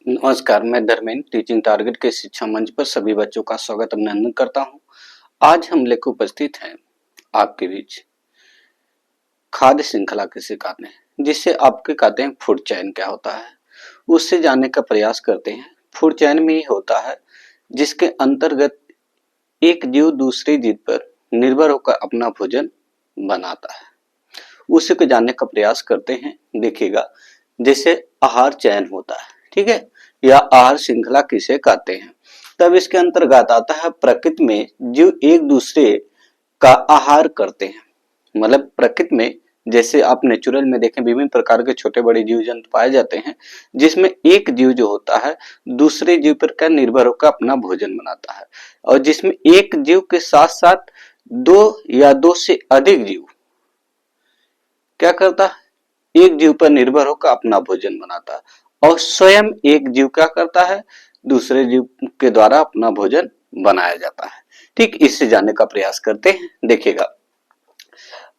नमस्कार, मैं Dharmendra teaching target के शिक्षा मंच पर सभी बच्चों का स्वागत अभिनंदन करता हूं। आज हम लेकर उपस्थित हैं आपके बीच खाद्य श्रृंखला किसे कहते हैं, जिससे आपके कहते हैं फूड चेन क्या होता है, उससे जानने का प्रयास करते हैं। फूड चेन में ये होता है जिसके अंतर्गत एक जीव दूसरे जीव पर निर्भर होकर अपना भोजन बनाता है, उसी को जानने का प्रयास करते हैं। देखिएगा, जैसे आहार चयन होता है, ठीक है, या आहार श्रृंखला किसे कहते हैं, तब इसके अंतर्गत आता है प्रकृति में जीव एक दूसरे का आहार करते हैं। मतलब प्रकृति में जैसे आप नेचुरल में देखें, विभिन्न प्रकार के छोटे बड़े जीव जंतु पाए जाते हैं, जिसमें एक जीव जो होता है दूसरे जीव पर क्या निर्भर होकर अपना भोजन बनाता है, और जिसमें एक जीव के साथ साथ दो या दो से अधिक जीव क्या करता है, एक जीव पर निर्भर होकर अपना भोजन बनाता है, और स्वयं एक जीव क्या करता है, दूसरे जीव के द्वारा अपना भोजन बनाया जाता है। ठीक, इससे जानने का प्रयास करते हैं। देखिएगा,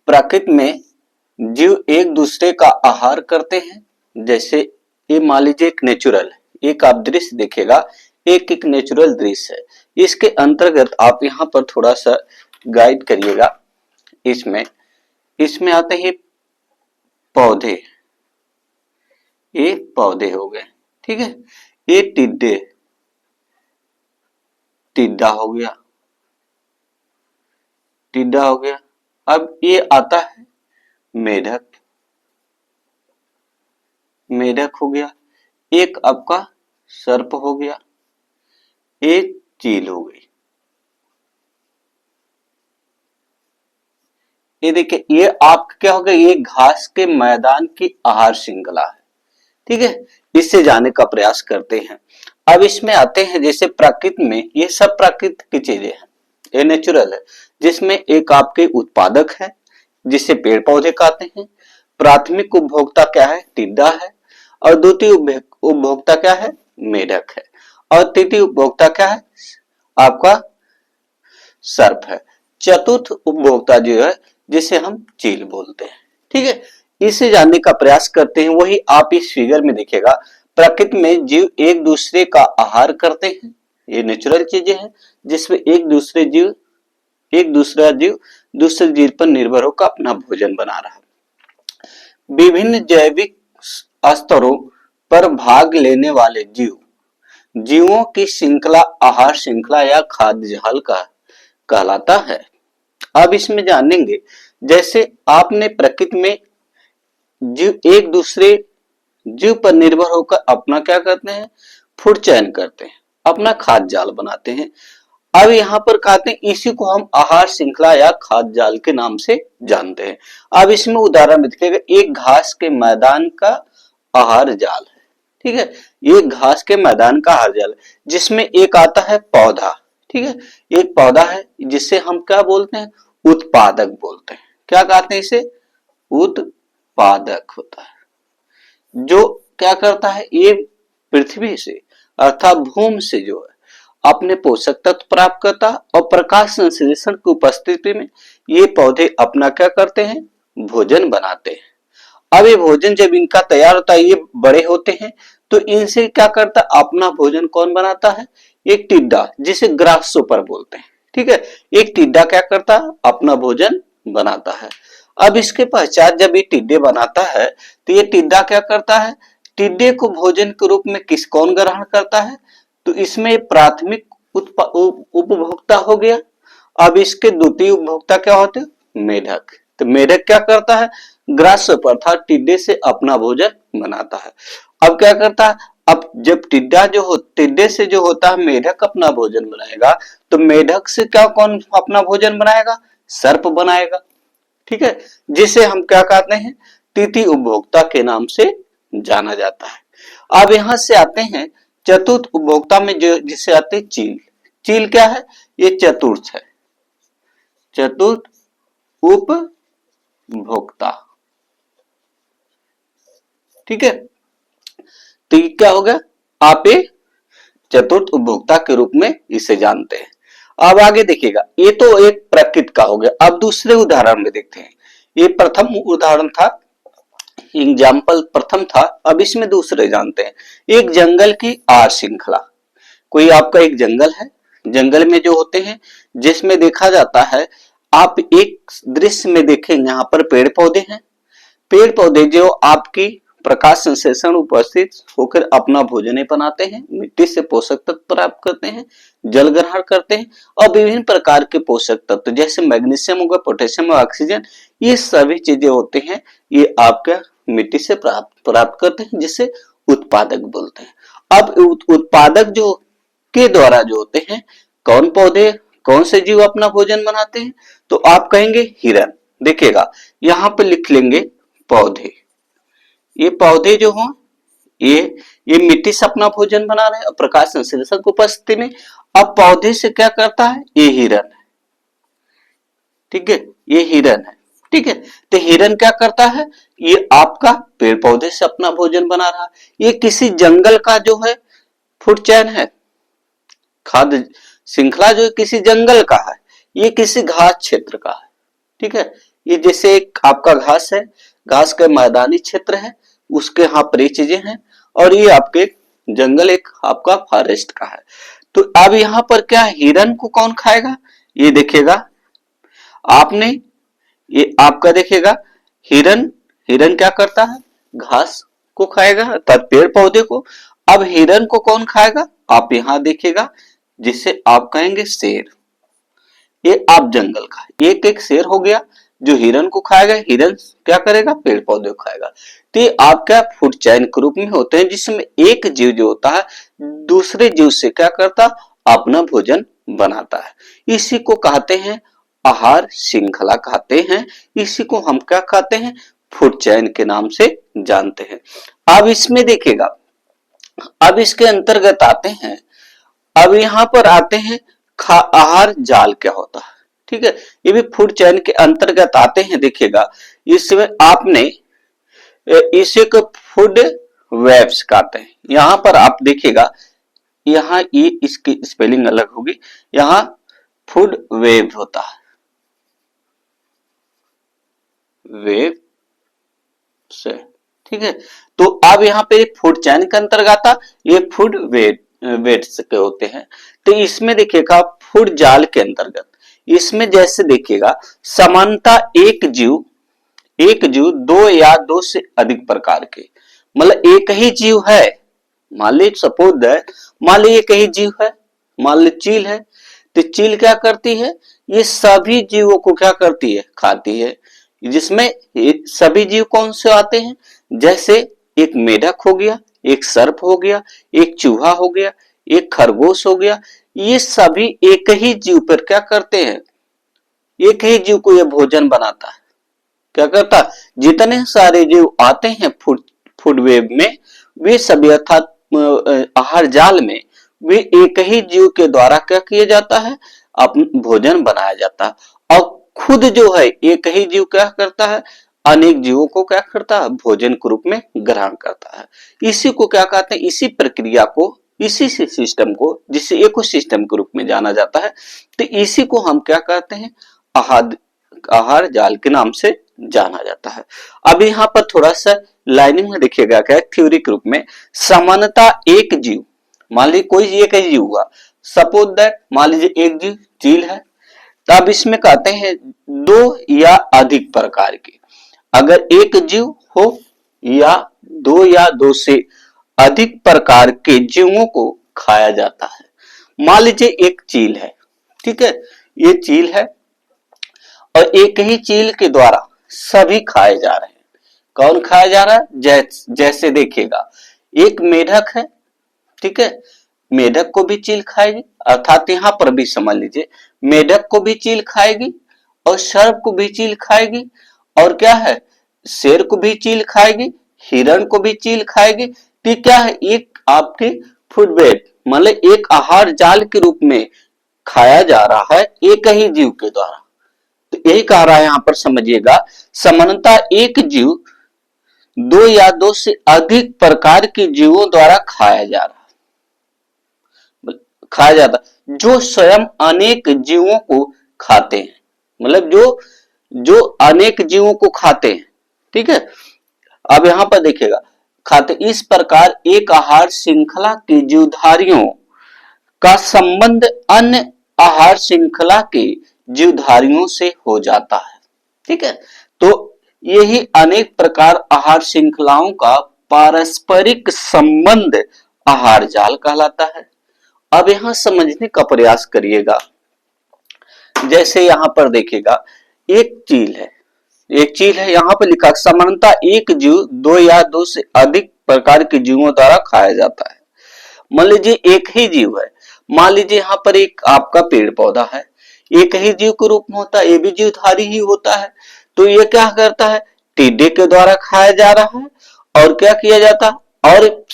प्रकृति में जीव एक दूसरे का आहार करते हैं। जैसे ये मान लीजिए एक नेचुरल, एक आप दृश्य देखिएगा, एक नेचुरल दृश्य है, इसके अंतर्गत आप यहाँ पर थोड़ा सा गाइड करिएगा। इसमें आते हैं पौधे, ये पौधे हो गए, ठीक है, ये टिड्डे, टिड्डा हो गया, टिड्डा हो गया। अब ये आता है मेढक, मेढक हो गया, एक आपका सर्प हो गया, ये चील हो गई। ये देखिए, ये आपका क्या हो गया, ये घास के मैदान की आहार श्रृंखला है, ठीक है, इससे जाने का प्रयास करते हैं। अब इसमें आते हैं, जैसे प्रकृति में ये सब प्रकृति की चीजें हैं, ये नेचुरल है, जिसमें एक आपके उत्पादक है जिसे पेड़ पौधे कहते हैं, प्राथमिक उपभोक्ता क्या है, टिड्डा है, और द्वितीय उपभोक्ता क्या है, मेढक है, और तृतीय उपभोक्ता क्या है, आपका सर्प है। चतुर्थ उपभोक्ता जो है जिसे हम चील बोलते हैं, ठीक है, इसे जानने का प्रयास करते हैं। वही आप इस फिगर में देखिएगा, प्रकृति में जीव एक दूसरे का आहार करते हैं, ये नेचुरल चीजें हैं, जिसमें एक दूसरा जीव दूसरे जीव पर निर्भर होकर अपना भोजन बना रहा है। विभिन्न जैविक स्तरों पर भाग लेने वाले जीवों की श्रृंखला आहार श्रृंखला या खाद्य जाल का कहलाता है। अब इसमें जानेंगे, जैसे आपने प्रकृति में जीव एक दूसरे जीव पर निर्भर होकर अपना क्या करते हैं, फूड चयन करते हैं, अपना खाद्य जाल बनाते हैं। अब यहाँ पर कहते हैं, इसी को हम आहार श्रृंखला या खाद्य जाल के नाम से जानते हैं। अब इसमें उदाहरण में दिखेगा, एक घास के मैदान का आहार जाल है, ठीक है, ये घास के मैदान का आहार जाल, जिसमें एक आता है पौधा, ठीक है, एक पौधा है जिसे हम क्या बोलते हैं, उत्पादक बोलते हैं। क्या कहते हैं इसे, उत्पादक होता है, जो क्या करता है, ये पृथ्वी से अर्थात भूमि से जो है अपने पोषक तत्व प्राप्त करता, और प्रकाश संश्लेषण की उपस्थिति में ये पौधे अपना क्या करते हैं, भोजन बनाते हैं। अब ये भोजन जब इनका तैयार होता है, ये बड़े होते हैं, तो इनसे क्या करता, अपना भोजन कौन बनाता है, एक टिड्डा, जिसे ग्रासहोपर बोलते हैं, ठीक है, एक टिड्डा क्या करता है, अपना भोजन बनाता है। अब इसके पश्चात जब ये टिड्डे बनाता है, तो ये टिड्डा क्या करता है, टिड्डे को भोजन के रूप में कौन ग्रहण करता है, तो इसमें प्राथमिक उपभोक्ता हो गया। अब इसके द्वितीय उपभोक्ता क्या होते हैं, मेढक, तो मेढक क्या करता है, ग्रासहोपर अर्थात टिड्डे से अपना भोजन बनाता है। अब क्या करता है, अब जब टिड्डे से जो होता है मेढक अपना भोजन बनाएगा, तो मेढक से क्या कौन अपना भोजन बनाएगा, सर्प बनाएगा, ठीक है, जिसे हम क्या कहते हैं, तृतीय उपभोक्ता के नाम से जाना जाता है। अब यहां से आते हैं चतुर्थ उपभोक्ता में, जो जिसे आते हैं चील। चील क्या है, ये चतुर्थ है, चतुर्थ उपभोक्ता, ठीक है, तो ये क्या होगा, आप ये चतुर्थ उपभोक्ता के रूप में इसे जानते हैं। अब आगे देखिएगा, ये तो एक प्रकृति का हो गया। अब दूसरे उदाहरण में देखते हैं, ये प्रथम उदाहरण था एग्जाम्पल प्रथम था, अब इसमें दूसरे जानते हैं। एक जंगल की आहार श्रृंखला। कोई आपका एक जंगल है, जंगल में जो होते हैं जिसमें देखा जाता है, आप एक दृश्य में देखेंगे यहाँ पर पेड़ पौधे हैं, पेड़ पौधे जो आपकी प्रकाश संश्लेषण उपस्थित होकर अपना भोजन बनाते हैं, मिट्टी से पोषक तत्व प्राप्त करते हैं, जल ग्रहण करते हैं और विभिन्न प्रकार के पोषक तत्व जैसे मैग्नीशियम होगा, पोटेशियम और ऑक्सीजन, ये सभी चीजें होते हैं, ये आपका मिट्टी से प्राप्त करते हैं, जिसे उत्पादक बोलते हैं। अब उत्पादक जो के द्वारा जो होते हैं, कौन पौधे कौन से जीव अपना भोजन बनाते हैं, तो आप कहेंगे हिरन। देखिएगा यहां पे लिख लेंगे पौधे, ये पौधे जो हों ये मिट्टी से अपना भोजन बना रहे हैं और प्रकाश संश्लेषण की उपस्थिति में। अब पौधे से क्या करता है, ये हिरन है, ठीक है, ये हिरन है, ठीक है। तो हिरन क्या करता है, ये आपका पेड़ पौधे से अपना भोजन बना रहा है। ये किसी जंगल का जो है फूड चेन है, खाद्य श्रृंखला जो है किसी जंगल का है, ये किसी घास क्षेत्र का है, ठीक है। ये जैसे एक आपका घास है, घास का मैदानी क्षेत्र है, उसके यहाँ पर ये चीजें हैं, और ये आपके जंगल एक आपका फॉरेस्ट का है। तो अब यहाँ पर क्या हिरन को कौन खाएगा, ये देखिएगा आपने, ये आपका देखिएगा हिरन, हिरन क्या करता है, घास को खाएगा अर्थात पेड़ पौधे को। अब हिरन को कौन खाएगा, आप यहां देखिएगा, जिसे आप कहेंगे शेर। ये आप जंगल का एक एक शेर हो गया जो हिरन को खाएगा, हिरन क्या करेगा, पेड़ पौधे को खाएगा। तो ये आपका फूड चेन के रूप में होते हैं, जिसमें एक जीव जो होता है दूसरे जीव से क्या करता, अपना भोजन बनाता है। इसी को कहते हैं आहार श्रृंखला कहते हैं, इसी को हम क्या कहते हैं, फूड चेन के नाम से जानते हैं। अब इसमें देखिएगा, अब इसके अंतर्गत आते हैं, अब यहां पर आते हैं आहार जाल क्या होता है, ठीक है, ये भी फूड चेन के अंतर्गत आते हैं। देखिएगा इसमें आपने इसे को फूड वेब्स कहते हैं। यहां पर आप देखिएगा, यहां ये इसकी स्पेलिंग अलग होगी, यहां फूड वेब होता है, वेब से, ठीक है। तो अब यहाँ पे फूड चेन के अंतर्गत आता, ये फूड वेब्स के होते हैं। तो इसमें देखिएगा फूड जाल के अंतर्गत, इसमें जैसे देखिएगा समानता एक जीव दो या दो से अधिक प्रकार के, मतलब एक ही जीव है, मान लीजिए सपोज दैट, मान लीजिए एक ही जीव है, मान लीजिए चील है, तो चील क्या करती है, ये सभी जीवों को क्या करती है, खाती है। जिसमें सभी जीव कौन से आते हैं, जैसे एक मेढक हो गया, एक सर्प हो गया, एक चूहा हो गया, एक खरगोश हो गया, ये सभी एक ही जीव पर क्या करते हैं, एक ही जीव को ये भोजन बनाता है। क्या करता, जितने सारे जीव आते हैं फूड वेब में, वे सभी अर्थात आहार जाल में, वे एक ही जीव के द्वारा क्या किया जाता है, अपना भोजन बनाया जाता है। और खुद जो है एक ही जीव क्या करता है, अनेक जीवों को क्या करता है, भोजन के रूप में ग्रहण करता है। इसी को क्या कहते हैं, इसी प्रक्रिया को, इसी सिस्टम को, जिसे इकोसिस्टम के रूप में जाना जाता है, तो इसी को हम क्या कहते हैं, आहार जाल के नाम से जाना जाता है। अब यहाँ पर थोड़ा सा लाइनिंग में देखिएगा क्या थ्योरी के रूप में, समानता एक जीव, मान लीजिए कोई एक ही जीव हुआ, सपोज दैट मान लीजिए एक जीव चील है, तब इसमें कहते हैं दो या अधिक प्रकार के, अगर एक जीव हो या दो से अधिक प्रकार के जीवों को खाया जाता है। मान लीजिए एक चील है, ठीक है, ये चील है और एक ही चील के द्वारा सभी खाए जा रहे हैं। कौन खाया जा रहा है, जैसे देखिएगा एक मेढक है, ठीक है, मेढक को भी चील खाएगी, अर्थात यहां पर भी समझ लीजिए मेढक को भी चील खाएगी और सर्प को भी चील खाएगी, और क्या है, शेर को भी चील खाएगी, हिरण को भी चील खाएगी। तो क्या है, एक आपके फूड वेब, मतलब एक आहार जाल के रूप में खाया जा रहा है एक ही जीव के द्वारा। तो यही कह रहा है यहां पर समझिएगा, समानता एक जीव दो या दो से अधिक प्रकार के जीवों द्वारा खाया जा रहा है, खाया जाता, जो स्वयं अनेक जीवों को खाते हैं, मतलब जो अनेक जीवों को खाते हैं, ठीक है। अब यहाँ पर देखिएगा खाते, इस प्रकार एक आहार श्रृंखला के जीवधारियों का संबंध अन्य आहार श्रृंखला के जीवधारियों से हो जाता है। ठीक है, तो यही अनेक प्रकार आहार श्रृंखलाओं का पारस्परिक संबंध आहार जाल कहलाता है। अब यहां समझने का प्रयास करिएगा, जैसे यहां पर देखिएगा एक चील है, एक चील है, यहां पर लिखा सामान्यतः एक जीव दो या दो से अधिक प्रकार के जीवों द्वारा खाया जाता है। मान लीजिए एक ही जीव है, मान लीजिए यहाँ पर एक आपका पेड़ पौधा है, एक ही जीव के रूप में होता है, ये भी जीवधारी ही होता है। तो ये क्या करता है, टिड्डे के द्वारा खाया जा रहा है, और क्या किया जाता है, और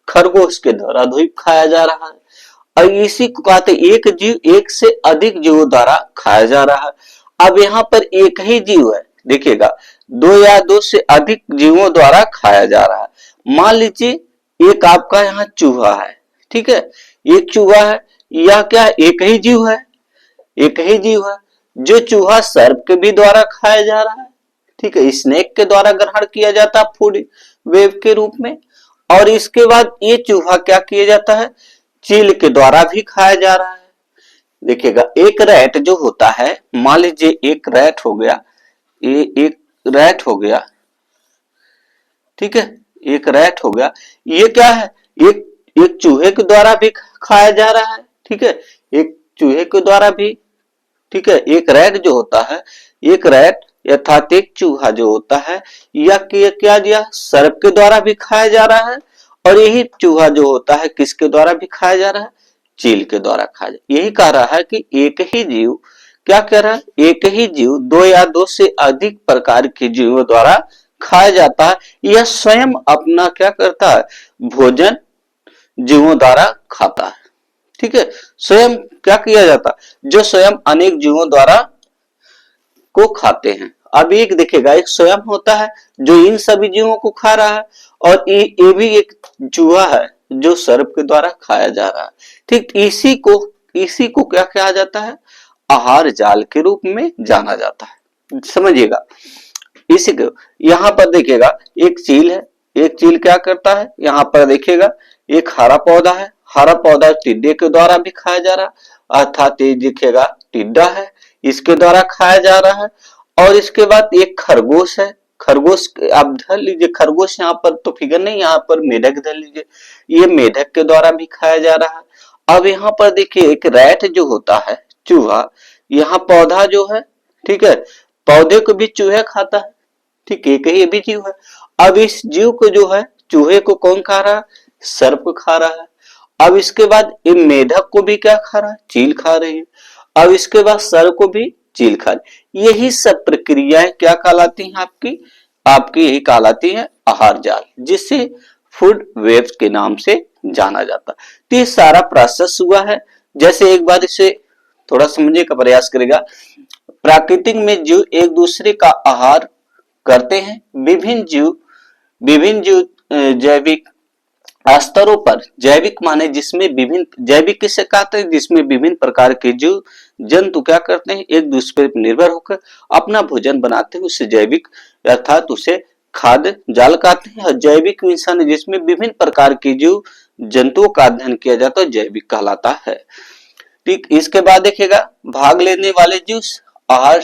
खरगोश के द्वारा भी खाया जा रहा है। और इसी को कहते एक जीव एक से अधिक जीवों द्वारा खाया जा रहा है। अब यहाँ पर एक ही जीव है, देखिएगा दो या दो से अधिक जीवों द्वारा खाया जा रहा है। मान लीजिए एक आपका यहाँ चूहा है, ठीक है, एक चूहा है, यह क्या एक ही जीव है, एक ही जीव है। जो चूहा सर्प के भी द्वारा खाया जा रहा है, ठीक है, स्नेक के द्वारा ग्रहण किया जाता है फूड वेब के रूप में। और इसके बाद ये चूहा क्या किया जाता है, चील के द्वारा भी खाया जा रहा है। देखिएगा एक रैट जो होता है, मान लीजिए एक रैट हो गया, ये एक रैट हो गया, ठीक है, एक रैट हो गया, ये क्या है, एक चूहे के द्वारा भी खाया जा रहा है, ठीक है, एक चूहे के द्वारा भी, ठीक है, एक रैट जो होता है, एक रैट अर्थात एक चूहा जो होता है, या क्या दिया, सर्प के द्वारा भी खाया जा रहा है। और यही चूहा जो होता है किसके द्वारा भी खाया जा रहा है, चील के द्वारा खाया जा रहा है। यही कह रहा है कि एक ही जीव, क्या कह रहा है, एक ही जीव दो या दो से अधिक प्रकार के जीवों द्वारा खाया जाता है। यह स्वयं अपना क्या करता है, भोजन जीवों द्वारा खाता है, ठीक है, स्वयं क्या किया जाता है, जो स्वयं अनेक जीवों द्वारा को खाते हैं। अब एक देखिएगा एक स्वयं होता है जो इन सभी जीवों को खा रहा है, और ये भी एक चूहा है जो सर्प के द्वारा खाया जा रहा है। ठीक, इसी को क्या कहा जाता है, आहार जाल के रूप में जाना जाता है। समझिएगा इसी को, यहाँ पर देखिएगा एक चील है, एक चील क्या करता है, यहाँ पर देखिएगा एक हरा पौधा है, हरा पौधा टिड्डे के द्वारा भी खाया जा रहा है, अर्थात ये देखिएगा टिड्डा है, इसके द्वारा खाया जा रहा है। और इसके बाद एक खरगोश है, खरगोश आप धर लीजिए, खरगोश यहाँ पर तो फिगर नहीं, यहाँ पर मेढक धर लीजिए, ये मेढक के द्वारा भी खाया जा रहा है। अब यहाँ पर देखिए एक रैट जो होता है, चूहा, यहाँ पौधा जो है, ठीक है, पौधे को भी चूहा खाता है, ठीक, एक ही भी जीव है। अब इस जीव को जो है, चूहे को कौन खा रहा है, सर्प खा रहा है। अब इसके बाद ये मेढक को भी क्या खा रहा है, चील खा रही है। अब इसके बाद सर्प को भी चील खा रही। यही सब प्रक्रियाएं क्या कहलाती हैं, आपकी यही कहलाती है आहार जाल, जिसे फूड वेब के नाम से जाना जाता है। तो ये सारा प्रोसेस हुआ है। जैसे एक बार इसे थोड़ा समझने का प्रयास करेगा, प्राकृतिक में जीव एक दूसरे का आहार करते हैं। विभिन्न जीव जैविक स्तरों पर, जैविक माने जिसमें विभिन्न, जैविक किसे कहते हैं, जिसमें विभिन्न प्रकार के जीव जंतु क्या करते हैं, एक दूसरे पर निर्भर होकर अपना भोजन बनाते हैं, उसे जैविक अर्थात उसे खाद्य जाल कहते हैं। और जैविक मिशन जिसमें विभिन्न प्रकार के जीव जंतुओं का अध्ययन किया जाता है, जैविक कहलाता है। ठीक, इसके बाद देखिएगा भाग लेने वाले जीव आहार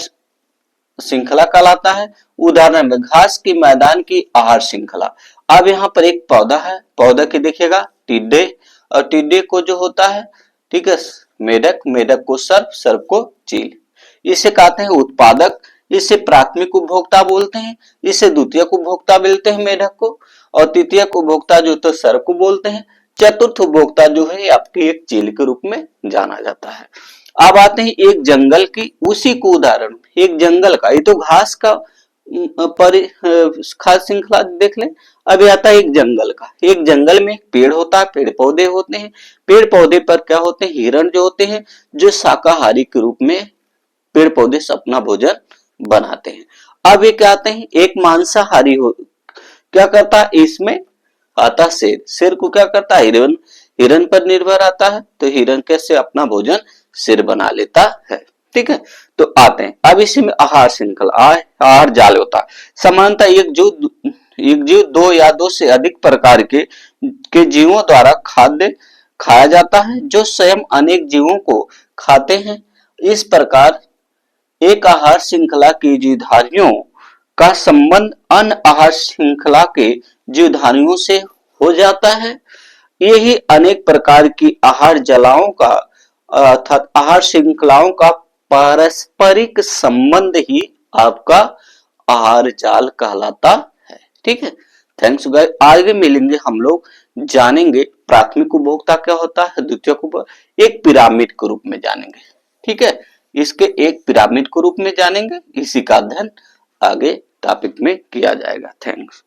श्रृंखला कहलाता है। उदाहरण में घास के मैदान की आहार श्रृंखला। अब यहाँ पर एक पौधा है, पौधा के देखिएगा टिड्डे, और टिड्डे को जो होता है, ठीक है, मेढक, मेढक को सर्प, सर्प को चील। इसे कहते हैं उत्पादक, इसे प्राथमिक उपभोक्ता बोलते हैं, इसे द्वितीयक उपभोक्ता बोलते हैं मेढक को, और तृतीयक उपभोक्ता जो तो सर्प को बोलते हैं। चतुर्थ उपभोक्ता जो है आपकी एक चील के रूप में जाना जाता है। अब आते हैं एक जंगल की, उसी को उदाहरण, एक जंगल का, ये तो घास का खास श्रृंखला देख लें। अब आता है एक जंगल का, एक जंगल में पेड़ होता है, पेड़ पौधे होते हैं, पेड़ पौधे पर क्या होते हैं, हिरण जो होते हैं, जो शाकाहारी के रूप में पेड़ पौधे से अपना भोजन बनाते हैं। अब ये क्या आते हैं, एक मांसाहारी हो, क्या करता है, इसमें आता शेर, शेर को क्या करता है, हिरण पर निर्भर आता है, तो हिरण कैसे अपना भोजन शेर बना लेता है। ठीक है, तो आते हैं अब इसी में आहार श्रृंखला, आहार जाल होता है। समानता एक जीव दो या दो से अधिक प्रकार के जीवों द्वारा खाद्य खाया जाता है जो स्वयं अनेक जीवों को खाते हैं। इस प्रकार एक आहार श्रृंखला के जीवधारियों का संबंध अन्य आहार श्रृंखला के जीवधारियों से हो जाता है। यही अनेक प्रकार की आहार जलाओं का अर्थात आहार श्रृंखलाओं का पारस्परिक संबंध ही आपका आहार जाल कहलाता है। ठीक है, थैंक्स गाइस। आगे मिलेंगे हम लोग, जानेंगे प्राथमिक उपभोक्ता क्या होता है, द्वितीयक उपभोक्ता, एक पिरामिड के रूप में जानेंगे। ठीक है, इसके एक पिरामिड के रूप में जानेंगे। इसी का अध्ययन आगे टॉपिक में किया जाएगा। थैंक्स।